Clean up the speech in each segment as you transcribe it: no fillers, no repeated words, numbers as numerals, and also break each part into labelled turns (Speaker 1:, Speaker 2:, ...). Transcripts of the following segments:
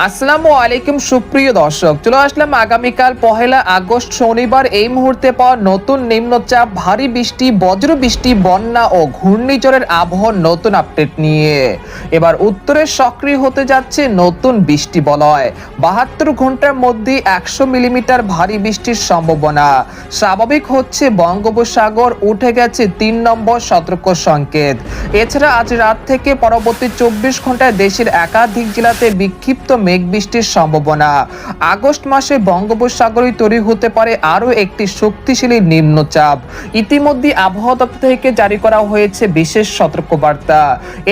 Speaker 1: আসসালামু আলাইকুম সুপ্রিয় দর্শক, চলে আসলাম আগামীকাল 1 আগস্ট শনিবার এই মুহূর্তে পাওয়া নতুন নিম্নচাপ, ভারী বৃষ্টি, বজ্র বৃষ্টি, বন্যা ও ঘূর্ণিঝড়ের আবহাওয়ার নতুন আপডেট নিয়ে। এবার উত্তরে সক্রিয় হতে যাচ্ছে নতুন বৃষ্টি বলয়। 72 ঘন্টার মধ্যে 100 মিলিমিটার ভারী বৃষ্টির সম্ভাবনা। স্বাভাবিক হচ্ছে বঙ্গোপসাগর, উঠে গেছে 3 নম্বর সতর্ক সংকেত। এছাড়া আজ রাত থেকে পরবর্তী 24 ঘন্টায় দেশের একাধিক জেলাতে বিক্ষিপ্ত মেঘ বৃষ্টির সম্ভাবনা। আগস্ট মাসে বঙ্গোপসাগরে তৈরি হতে পারে আরও একটি শক্তিশালী নিম্নচাপ। ইতিমধ্যে আবহাওয়া দপ্তর থেকে জারি করা হয়েছে বিশেষ সতর্কবার্তা।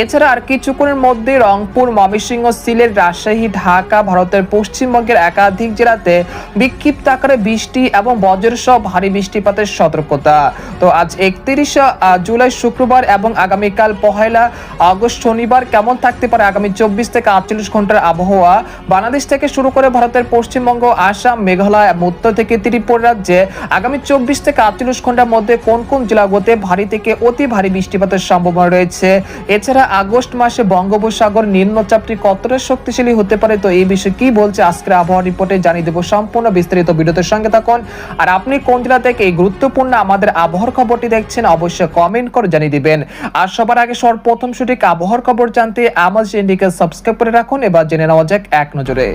Speaker 1: এছাড়া আর কিছুক্ষণের মধ্যে রংপুর, ময়মনসিংহ, সিলেট, রাজশাহী, ঢাকা, ভারতের পশ্চিমবঙ্গের একাধিক জেলাতে বিক্ষিপ্ত আকারে বৃষ্টি এবং বজ্রসহ ভারী বৃষ্টিপাতের সতর্কতা। তো আজ 31 জুলাই শুক্রবার এবং আগামীকাল 1 আগস্ট শনিবার কেমন থাকতে পারে আগামী 24 থেকে 48 ঘন্টার আবহাওয়া বাংলাদেশ থেকে শুরু করে ভারতের পশ্চিমবঙ্গ, আসাম, মেঘালয় এবং উত্তর থেকে ত্রিপুরা রাজ্যে আগামী 24 থেকে 48 ঘন্টার মধ্যে কোন কোন জেলাগুলোতে ভারী থেকে অতি ভারী বৃষ্টিপাতের সম্ভাবনা রয়েছে। এছাড়া আগস্ট মাসে বঙ্গোপসাগর নিম্নচাপটি কতটা শক্তিশালী হতে পারে, তো এই বিষয়ে কি বলছে আজকের আবহাওয়া রিপোর্টে জানিয়ে দেব। সম্পূর্ণ বিস্তারিত ভিডিওতে সঙ্গে থাকুন। আর আপনি কোন জেলা থেকে এই গুরুত্বপূর্ণ আমাদের আবহাওয়ার খবরটি দেখছেন অবশ্যই কমেন্ট করে জানিয়ে দিবেন। আর সবার আগে সর্বপ্রথম সঠিক আবহাওয়ার খবর জানতে আমার চ্যানেলটিকে সাবস্ক্রাইব করে রাখুন। এবার জেনে নেওয়া যাক এক নজরে।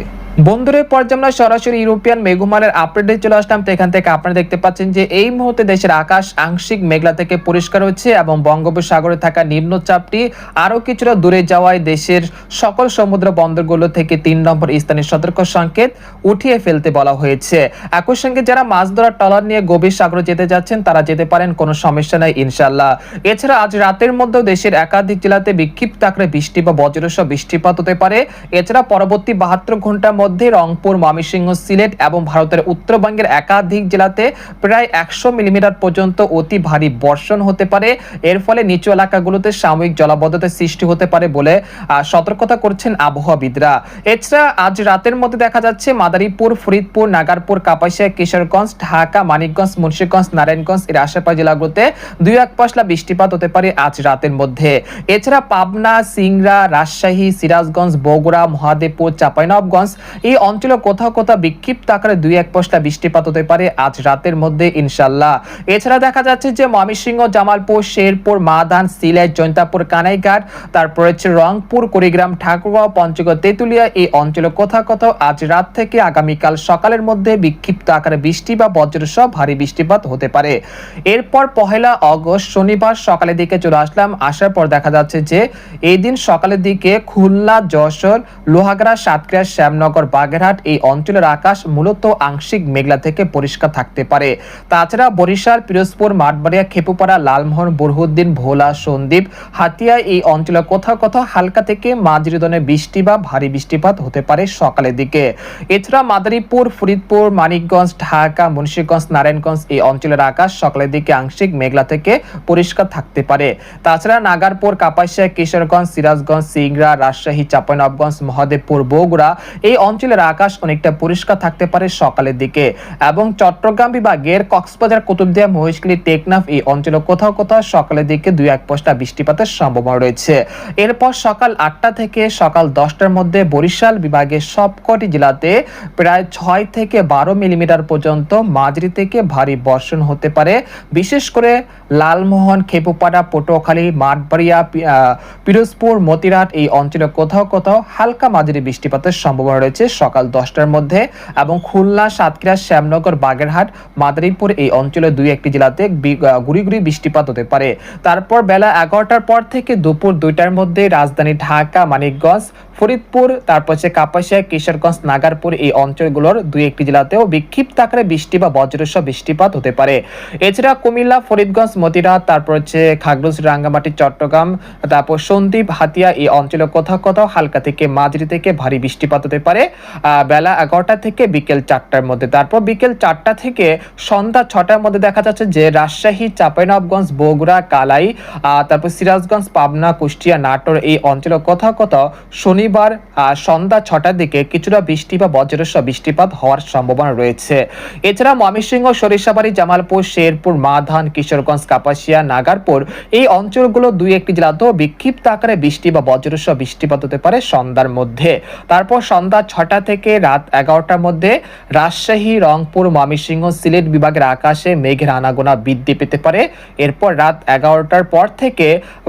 Speaker 1: বন্ধুদের পর্যায়ে আমরা সরাসরি ইউরোপিয়ান মেঘমালার আপডেটে চলে আসলাম। তো এখান থেকে আপনারা দেখতে পাচ্ছেন যে এই মুহূর্তে দেশের আকাশ আংশিক মেঘলা থেকে পরিষ্কার হচ্ছে এবং বঙ্গোপসাগরে থাকা নিম্নচাপটি আরও কিছুটা দূরে যাওয়ায় দেশের সকল সমুদ্র বন্দরগুলো থেকে 3 নম্বর স্থানীয় সতর্ক সংকেত উঠিয়ে ফেলতে বলা হয়েছে। একই সঙ্গে যারা মাছ ধরার ট্রলার নিয়ে গভীর সাগরে যেতে যাচ্ছেন তারা যেতে পারেন, কোনো সমস্যা নাই ইনশাল্লাহ। এছাড়া আজ রাতের মধ্যেও দেশের একাধিক জেলাতে বিক্ষিপ্ত আকারে বৃষ্টি বা বজ্রসহ বৃষ্টিপাত হতে পারে। এছাড়া পরবর্তী 72 ঘন্টার মধ্যে রংপুর, ময়মনসিংহ, সিলেট এবং ভারতের উত্তরবঙ্গের একাধিক জেলাতে প্রায় 100 মিলিমিটার পর্যন্ত অতি ভারী বর্ষণ হতে পারে। এর ফলে নিচু এলাকাগুলোতে সাময়িক জলাবদ্ধতার সৃষ্টি হতে পারে বলে সতর্কতা করছেন আবহাওয়াবিদরা। এছাড়া আজ রাতের মধ্যে দেখা যাচ্ছে মাদারীপুর, ফরিদপুর, নাগারপুর, কাপাসিয়া, কিশোরগঞ্জ, ঢাকা, মানিকগঞ্জ, মুন্সিগঞ্জ, নারায়ণগঞ্জ এর আশেপাশ জেলাগুলোতে 2-1 পশলা বৃষ্টিপাত হতে পারে আজ রাতের মধ্যে। এছাড়া পাবনা, সিংড়া, রাজশাহী, সিরাজগঞ্জ, বগুড়া, মহাদেবপুর, চাঁপাইনবাবগঞ্জ এই অঞ্চলে কোথাও কোথাও বিক্ষিপ্ত আকারে 2-1 পশলা বৃষ্টিপাত হতে পারে আজ রাতের মধ্যে ইনশাল্লাহ। এছাড়া দেখা যাচ্ছে যে ময়মনসিংহ, জামালপুর, শেরপুর, মাদান, সিলেট, জৈন্তাপুর, কানাইঘাট, তারপর হচ্ছে রংপুর, কুড়িগ্রাম, ঠাকুরগাঁও, পঞ্চগড়, তেঁতুলিয়া এই অঞ্চলে কোথাও কোথাও আজ রাত থেকে আগামীকাল সকালের মধ্যে বিক্ষিপ্ত আকারে বৃষ্টি বা বজ্রসহ ভারী বৃষ্টিপাত হতে পারে। এরপর 1 আগস্ট শনিবার সকালের দিকে চলে আসলাম। আসার পর দেখা যাচ্ছে যে এই দিন সকালের দিকে খুলনা, যশোর, লোহাগড়া, সাতক্ষীরা, শ্যামনগর, বাগেরহাট এই অঞ্চলের আকাশ মূলত আংশিক মেঘলা থেকে পরিষ্কার থাকতে পারে। তাছাড়া বরিশাল, পিরোজপুর, মাঠবাড়িয়া, খেপুপাড়া, লালমোহন, বুরহুদ্দিন, ভোলা, সন্দ্বীপ, হাতিয়া এই অঞ্চলে কোথাও কোথাও হালকা থেকে মাঝারি ধরনের বৃষ্টি বা ভারী বৃষ্টিপাত হতে পারে সকালের দিকে। এছাড়া মাদারীপুর, ফরিদপুর, মানিকগঞ্জ, ঢাকা, মুন্সিগঞ্জ, নারায়ণগঞ্জ এই অঞ্চলের আকাশ সকালের দিকে আংশিক মেঘলা থেকে পরিষ্কার থাকতে পারে। তাছাড়া নাগারপুর, কাপাসিয়া, কিশোরগঞ্জ, সিরাজগঞ্জ, সিংড়া, রাজশাহী, চাঁপাইনবাবগঞ্জ, মহাদেবপুর, বগুড়া এই অঞ্চলের আকাশ অনেকটা পরিষ্কার থাকতে পারে সকালের দিকে। এবং চট্টগ্রাম বিভাগের কক্সবাজার, কুতুবদিয়া, মহেশখালী, টেকনাফ এই অঞ্চলে কোথাও কোথাও সকালের দিকে 2-1 পশলা বৃষ্টিপাতের সম্ভাবনা রয়েছে। এরপর সকাল 8টা থেকে সকাল 10টার মধ্যে বরিশাল বিভাগের সবকটি জেলাতে প্রায় 6 থেকে 12 মিলিমিটার পর্যন্ত মাঝারি থেকে ভারী বর্ষণ হতে পারে। বিশেষ করে লালমোহন, খেপুপাড়া, পটুয়াখালী, মাঠবাড়িয়া, পিরোজপুর, মতিরাট এই অঞ্চলে কোথাও কোথাও হালকা মাঝারি বৃষ্টিপাতের সম্ভাবনা রয়েছে সকাল 10টার মধ্যে। এবং খুলনা, সাতক্ষীরা, শ্যামনগর, বাগেরহাট, মাদারীপুর এই অঞ্চলে 2-1টি জেলাতে গুড়ি গুড়ি বৃষ্টিপাত হতে পারে। তারপর বেলা 11টার পর থেকে দুপুর 2টার মধ্যে রাজধানী ঢাকা, মানিকগঞ্জ, ফরিদপুর, তারপর হচ্ছে কাপাসিয়া, কিশোরগঞ্জ, নাগারপুর এই অঞ্চলগুলোর 2-1টি জেলাতেও বিক্ষিপ্ত আকারে বৃষ্টি বা বজ্রসহ বৃষ্টিপাত হতে পারে। এছাড়া কুমিল্লা, ফরিদগঞ্জ, মতিরাট, তারপর হচ্ছে খাগড়াছড়ি, রাঙ্গামাটি, চট্টগ্রাম, তারপর সন্দ্বীপ, হাতিয়া এই অঞ্চলে কোথাও কোথাও হালকা থেকে মাঝারি থেকে ভারী বৃষ্টিপাত হতে পারে বেলা 11টা থেকে বিকেল 4টার মধ্যে। তারপর বিকেল 4টা থেকে সন্ধ্যা 6টার মধ্যে দেখা যাচ্ছে যে রাজশাহী, চাঁপাইনবাবগঞ্জ, বগুড়া, কালাই, তারপর সিরাজগঞ্জ, পাবনা, কুষ্টিয়া, নাটোর এই অঞ্চলে কোথাও কোথাও শনিবার সন্ধ্যা 6টার দিকে কিছুটা বৃষ্টি বা বজ্রসহ বৃষ্টিপাত হওয়ার সম্ভাবনা রয়েছে। এছাড়া ময়মনসিংহ, সরিষাবাড়ি, জামালপুর, শেরপুর, মাধান, কিশোরগঞ্জ, কাপাসিয়া, নাগারপুর এই অঞ্চলগুলো দুই একটি জেলাতেও বিক্ষিপ্ত আকারে বৃষ্টি বা বজ্রসহ বৃষ্টিপাত হতে পারে সন্ধ্যার মধ্যে। তারপর সন্ধ্যা 6টা থেকে রাত 11টার মধ্যে রাজশাহী, রংপুর, ময়মনসিংহ, সিলেট বিভাগের আকাশে মেঘের আনাগোনা বৃদ্ধি পেতে পারে। এরপর রাত 11টার পর থেকে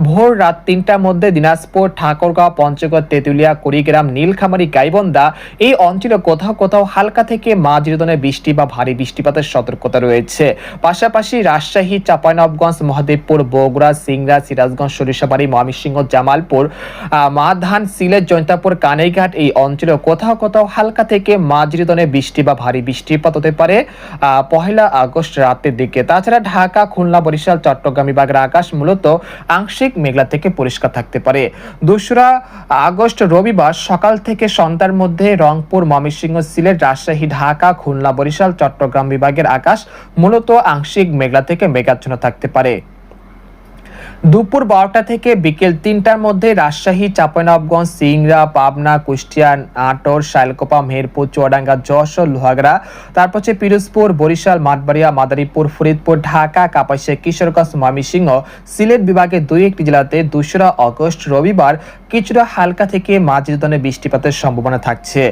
Speaker 1: ভোর রাত 3টার মধ্যে দিনাজপুর, ঠাকুরগাঁও, পঞ্চগড়, তেঁতুলিয়া, কুড়িগ্রাম, নীলখামারী, গাইবান্ধা এই অঞ্চলে কোথাও কোথাও হালকা থেকে মাঝারি ধরনের বৃষ্টি বা ভারী বৃষ্টিপাতের সতর্কতা রয়েছে। পাশাপাশি রাজশাহী, চাঁপাইনবাবগঞ্জ, মহাদেবপুর, বগুড়া, সিংড়া, সিরাজগঞ্জ, সরিষাবাড়ি, ময়মনসিংহ, জামালপুর, মাধান, সিলেট, জৈন্তাপুর, কানাইঘাট এই অঞ্চলে কোথাও কোথাও হালকা থেকে মাঝারি ধরনের বৃষ্টি বা ভারী বৃষ্টিপাত হতে পারে 1 আগস্ট রাতের দিকে। তাছাড়া ঢাকা, খুলনা, বরিশাল, চট্টগ্রাম বিভাগের আকাশ মূলত আংশিক মেঘলা থেকে পরিষ্কার থাকতে পারে। 2 আগস্ট রবিবার সকাল থেকে সন্ধ্যার মধ্যে রংপুর, ময়মনসিংহ, সিলেট, রাজশাহী, ঢাকা, খুলনা, বরিশাল, চট্টগ্রাম বিভাগের আকাশ মূলত আংশিক মেঘলা থেকে মেঘাচ্ছন্ন থাকতে পারে। দুপুর 12টা থেকে বিকেল 3টার মধ্যে রাজশাহী, চাঁপাইনবাবগঞ্জ, সিংড়া, পাবনা, কুষ্টিয়া, নাটোর, শাইলকোপা, মেহেরপুর, চুয়াডাঙ্গা, যশোর, লোহাগড়া, তারপর হচ্ছে পিরোজপুর, বরিশাল, মাঠবাড়িয়া, মাদারীপুর, ফরিদপুর, ঢাকা, কাপাসিয়া, কিশোরগঞ্জ, ময়মনসিংহ, সিলেট বিভাগের 2-1টি জেলাতে 2 আগস্ট রবিবার কিছুটা হালকা থেকে মাঝারি ধরনের বৃষ্টিপাতের সম্ভাবনা থাকছে।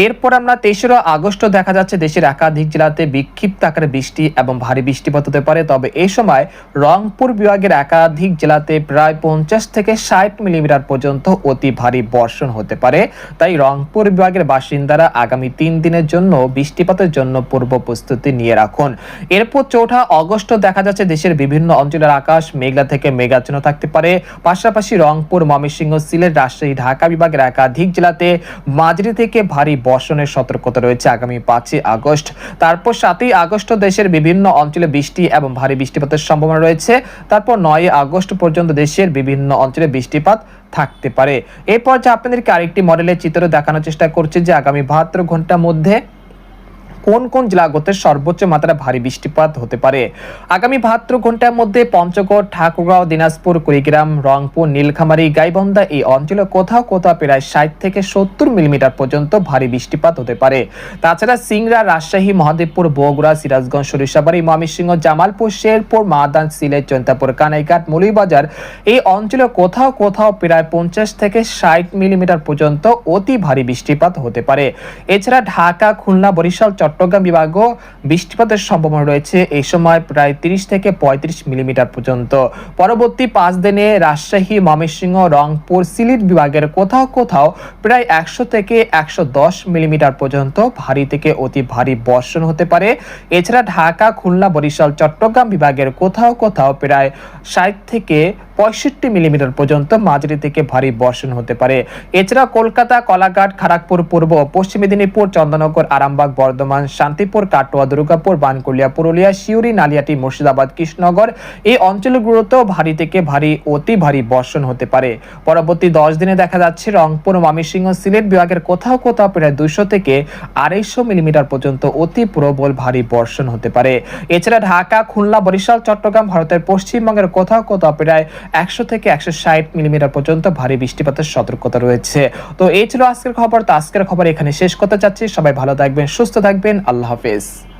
Speaker 1: এরপর আমরা 23 আগস্ট দেখা যাচ্ছে দেশের একাধিক জেলাতে বিক্ষিপ্ত আকারে বৃষ্টি এবং ভারী বৃষ্টিপাত হতে পারে। তবে এই সময় রংপুর বিভাগের একাধিক জেলাতে প্রায় 50 থেকে 60 মিলিমিটার পর্যন্ত অতি ভারী বর্ষণ হতে পারে। তাই রংপুর বিভাগের বাসিন্দারা আগামী 3 দিনের জন্য বৃষ্টিপাতের জন্য পূর্ব প্রস্তুতি নিয়ে রাখুন। এরপর 4 আগস্ট দেখা যাচ্ছে দেশের বিভিন্ন অঞ্চলের আকাশ মেঘলা থেকে মেঘাচ্ছন্ন থাকতে পারে। পাশাপাশি রংপুর, ময়মনসিংহ, সিলেট, রাজশাহী, ঢাকা বিভাগের একাধিক জেলাতে মাঝারি থেকে ভারী বর্ষণের সতর্কতা রয়েছে আগামী 5 আগস্ট। তারপর 7 আগস্ট দেশের বিভিন্ন অঞ্চলে বৃষ্টি এবং ভারী বৃষ্টিপাতের সম্ভাবনা রয়েছে। তারপর 9 আগস্ট পর্যন্ত দেশের বিভিন্ন অঞ্চলে বৃষ্টিপাত থাকতে পারে। এরপর যে আপনাদেরকে আরেকটি মডেলের চিত্র দেখানোর চেষ্টা করছি যে আগামী 72 ঘন্টার মধ্যে কোন কোন জেলাগুলোতে সর্বোচ্চ মাত্রা ভারী বৃষ্টিপাত হতে পারে। আগামী 72 ঘন্টার মধ্যে পঞ্চগড়, ঠাকুরগাঁও, দিনাজপুর, কুড়িগ্রাম, রংপুর, নীলখামারী, গাইবান্ধা এই অঞ্চলে কোথাও কোথাও প্রায় 60 থেকে 70 মিলিমিটার পর্যন্ত ভারী বৃষ্টিপাত হতে পারে। তাছাড়া সিংড়া, রাজশাহী, মহাদেবপুর, বগুড়া, সিরাজগঞ্জ, সরিষাবাড়ি, ময়মনসিংহ, জামালপুর, শেরপুর, মাদান, সিলেট, জৈন্তাপুর, কানাইঘাট, মৌলভীবাজার এই অঞ্চলে কোথাও কোথাও প্রায় 50 থেকে 60 মিলিমিটার পর্যন্ত অতি ভারী বৃষ্টিপাত হতে পারে। এছাড়া ঢাকা, খুলনা, বরিশাল, চট্টগ্রাম বিভাগও বৃষ্টিপাতের সম্ভাবনা রয়েছে এই সময় প্রায় 30 থেকে 35 মিলিমিটার পর্যন্ত। পরবর্তী 5 দিনে রাজশাহী, ময়মনসিংহ, রংপুর, সিলেট বিভাগের কোথাও কোথাও প্রায় 100 থেকে 110 মিলিমিটার পর্যন্ত ভারী থেকে অতি ভারী বর্ষণ হতে পারে। এছাড়া ঢাকা, খুলনা, বরিশাল, চট্টগ্রাম বিভাগের কোথাও কোথাও প্রায় 60 থেকে 65 মিলিমিটার পর্যন্ত মাঝারি থেকে ভারী বর্ষণ হতে পারে। এছাড়া কলকাতা, কলাঘাট, খড়গপুর পূর্ব, পশ্চিম মেদিনীপুর, চন্দননগর, আরামবাগ, বর্ধমান, শান্তিপুর, কাটোয়া, দুর্গাপুর, বানকুলিয়া, পুরুলিয়া, সিউড়ি, নালিয়াটি, মুর্শিদাবাদ, কৃষ্ণনগর এই অঞ্চলগুলোতেও ভারী থেকে ভারী অতি ভারী বর্ষণ হতে পারে। পরবর্তী 10 দিনে দেখা যাচ্ছে রংপুর, ময়মনসিংহ, সিলেট বিভাগের কোথাও কোথাও প্রায় 200 থেকে 250 মিলিমিটার পর্যন্ত অতি প্রবল ভারী বর্ষণ হতে পারে। এছাড়া ঢাকা, খুলনা, বরিশাল, চট্টগ্রাম ভারতের পশ্চিমবঙ্গের কোথাও কোথাও প্রায় 100 থেকে 160 মিলিমিটার পর্যন্ত ভারী বৃষ্টিপাতের সতর্কতা রয়েছে। তো এই ছিল আজকের খবর। তো আজকের খবর এখানে শেষ করতে চাচ্ছি। সবাই ভালো থাকবেন, সুস্থ থাকবেন। আল্লাহ হাফেজ।